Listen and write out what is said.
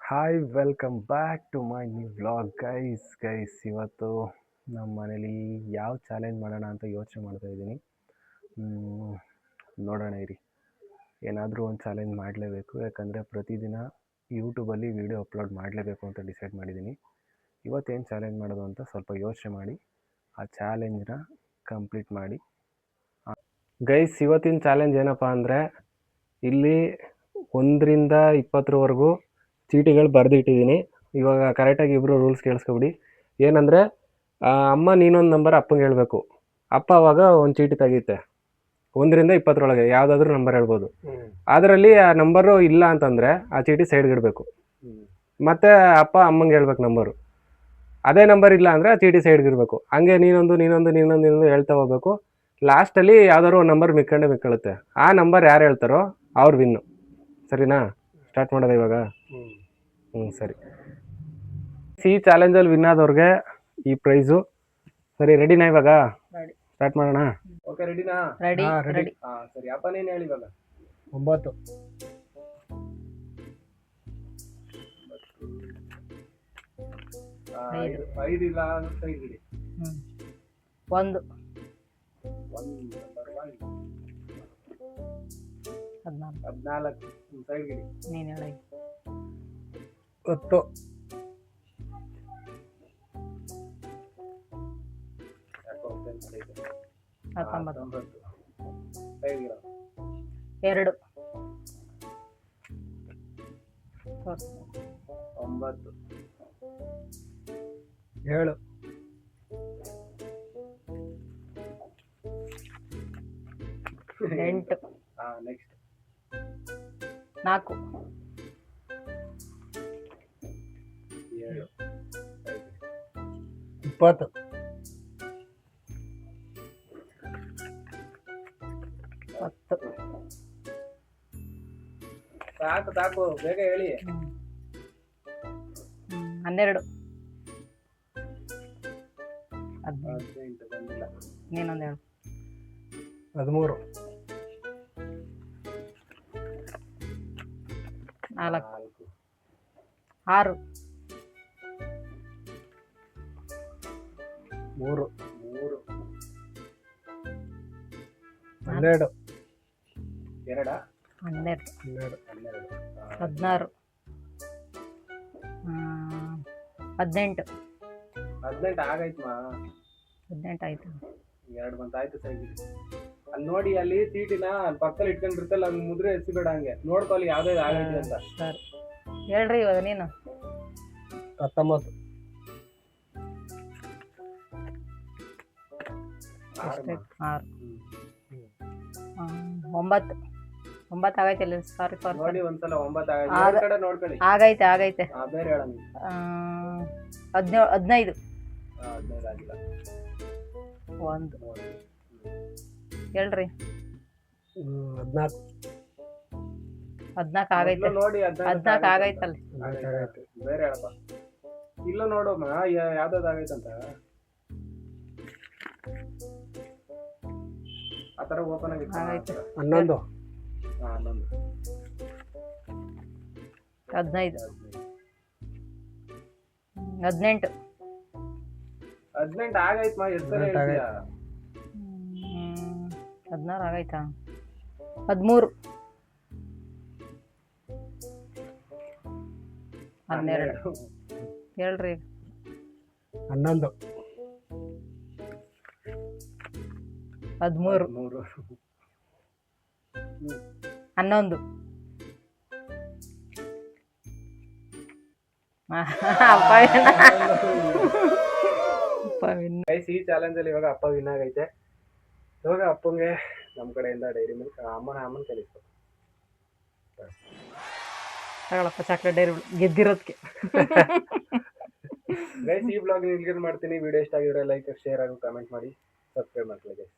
Hi welcome back to my new vlog guys ಇವತ್ತು ನಮ್ಮ ಮನೇಲಿ ಯಾವ ಚಾಲೆಂಜ್ ಮಾಡೋಣ ಅಂತ ಯೋಚನೆ ಮಾಡ್ತಾ ಇದ್ದೀನಿ. ನೋಡೋಣ ಇರಿ, ಏನಾದರೂ ಒಂದು ಚಾಲೆಂಜ್ ಮಾಡಲೇಬೇಕು, ಯಾಕಂದರೆ ಪ್ರತಿದಿನ ಯೂಟ್ಯೂಬಲ್ಲಿ ವೀಡಿಯೋ ಅಪ್ಲೋಡ್ ಮಾಡಲೇಬೇಕು ಅಂತ ಡಿಸೈಡ್ ಮಾಡಿದ್ದೀನಿ. ಇವತ್ತೇನು ಚಾಲೆಂಜ್ ಮಾಡೋದು ಅಂತ ಸ್ವಲ್ಪ ಯೋಚನೆ ಮಾಡಿ ಆ ಚಾಲೆಂಜ್ನ ಕಂಪ್ಲೀಟ್ ಮಾಡಿ. ಗೈಸ್ ಇವತ್ತಿನ ಚಾಲೆಂಜ್ ಏನಪ್ಪ ಅಂದರೆ, ಇಲ್ಲಿ 1ರಿಂದ 20ವರೆಗೂ ಚೀಟಿಗಳು ಬರೆದಿಟ್ಟಿದ್ದೀನಿ. ಇವಾಗ ಕರೆಕ್ಟಾಗಿ ಇಬ್ಬರು ರೂಲ್ಸ್ ಕೇಳಿಸ್ಕೊಬಿಡಿ. ಏನಂದರೆ, ಅಮ್ಮ ನೀನೊಂದು ನಂಬರ್ ಅಪ್ಪಂಗೆ ಹೇಳಬೇಕು, ಅಪ್ಪ ಅವಾಗ ಒಂದು ಚೀಟಿ ತೆಗೀತೆ 1ರಿಂದ 20ರೊಳಗೆ ಯಾವುದಾದ್ರೂ ನಂಬರ್ ಹೇಳ್ಬೋದು. ಅದರಲ್ಲಿ ಆ ನಂಬರು ಇಲ್ಲ ಅಂತಂದರೆ ಆ ಚೀಟಿ ಸೈಡ್ಗೆ ಇಡಬೇಕು. ಮತ್ತು ಅಪ್ಪ ಅಮ್ಮಂಗೆ ಹೇಳ್ಬೇಕು ನಂಬರು. ಅದೇ ನಂಬರ್ ಇಲ್ಲ ಅಂದರೆ ಆ ಚೀಟಿ ಸೈಡ್ಗೆ ಇರಬೇಕು. ಹಂಗೆ ನೀನೊಂದು ಹೇಳ್ತಾ ಹೋಗ್ಬೇಕು. ಲಾಸ್ಟಲ್ಲಿ ಯಾವ್ದಾದ್ರು ಒಂದು ನಂಬರ್ ಮಿಕ್ಕಳುತ್ತೆ. ಆ ನಂಬರ್ ಯಾರು ಹೇಳ್ತಾರೋ ಅವ್ರು ವಿನ್ನು. ಸರಿನಾ? ಸ್ಟಾರ್ಟ್ ಮಾಡೋದು ಇವಾಗ? ಸರಿ. ಈ ಚಾಲೆಂಜಲ್ಲಿ ವಿನ್ ಆದವ್ರಿಗೆ ಈ ಪ್ರೈಸು. ಸರಿ, ರೆಡಿನಾ? ಇವಾಗ ಸ್ಟಾರ್ಟ್ ಮಾಡೋಣ. ಓಕೆ, ರೆಡಿನಾ? ರೆಡಿ. ಸರಿ, ಅಪ್ಪ ನೀನು ಹೇಳಿ ಇವಾಗ. 9 5 ಇಲ್ಲ ಸೈಡ್ ಇಡಿ. 1 14 ಸೈಡ್ ಇಡಿ. ನೀನು ಹೇಳಿ. 10 19 ಸೈಡ್ ಇರೋ. 2 9 7 8 ನೆಕ್ಸ್ಟ್ 4 7 20 10 ಸಾಕು ಬೇಗ ಹೇಳಿ. 12 18 ಬಂದಿಲ್ಲ. ನೀನೊಂದು ಹೇಳು. 13 4 6 3 3 12 2 12 12 16 18 18 ಆಗೈತಮ್ಮ. 18 ಆಯ್ತು. 2 ಬಂತಾಯ್ತು ಸೈಡ್. ಅಲ್ಲಿ ನೋಡಿ, ಅಲ್ಲಿ ಚೀಟಿನ ಅಲ್ಲಿ ಪಕ್ಕದಲ್ಲಿ ಇಟ್ಕೊಂಡಿರ್ತಲ್ಲ, ಅಲ್ಲಿ ಮುದ್ರೆ ಎಸಿಬೇಡ, ಹಂಗೆ ನೋಡ್ಕೊಳ್ಳಿ ಯಾವ್ದು ಆಗೈತಿ ಅಂತ. ಸರಿ, ಹೇಳ್ರಿ ಇವಾಗ ನೀನು. 19 6 9 ಆಗೈತೆ. ಸಾರಿ ನೋಡಿ ಒಂದ್ಸಲ 9 ಆಗೈತೆ. ಕಡೆ ನೋಡ್ಕೊಳ್ಳಿ. ಆಗೈತೆ. ಬೇರೆ ಹೇಳ. 15 15 ಆಗಿಲ್ಲ. 1 ಹೇಳ್ರಿ. 14 ಆಗೈತೆ. ನೋಡಿ 14 ಆಗೈತಲ್ಲ. ಬೇರೆ ಹೇಳಪ್ಪ. ಇಲ್ಲ ನೋಡಮ್ಮ ಯಾವ್ದಾದ್ರು ಆಗೈತಂತ. ಆ ತರ ಓಪನ್ ಆಗಿತ್ತು. 11 15 18 18 ಆಗೈತಮ್ಮ. ಎಷ್ಟು 16 ಆಗೈತಾ? 13 12 ಹೇಳ್ರಿ. 11 13 11 ಗೈಸ್, ಈ ಚಾಲೆಂಜ್ ಅಲ್ಲಿ ಇವಾಗ ಅಪ್ಪ ವಿನ್ ಆಗೈತೆ. ಇವಾಗ ಅಪ್ಪಂಗೆ ನಮ್ಮ ಕಡೆಯಿಂದ ಡೈರಿ ಮಿಲ್ಕ್ ಅಮ್ಮನ ಕಲಿಸ್ಕೊ. ತಗೊಳಪ್ಪ ಚಾಕ್ಲೇಟ್ ಡೈರಿ ಗೆದ್ದಿರೋದಕ್ಕೆ. ಗೈಸ್, ಈ ಬ್ಲಾಗ್ ಇಲ್ಲಿಗೆ ಮಾಡ್ತೀನಿ. ವಿಡಿಯೋ ಇಷ್ಟ ಆಗಿದ್ರೆ ಲೈಕ್, ಶೇರ್ ಹಾಗೂ ಕಾಮೆಂಟ್ ಮಾಡಿ, ಸಬ್ಸ್ಕ್ರೈಬ್ ಮಾಡ್ಕೊಳ್ಳಿ ಗೈಸ್.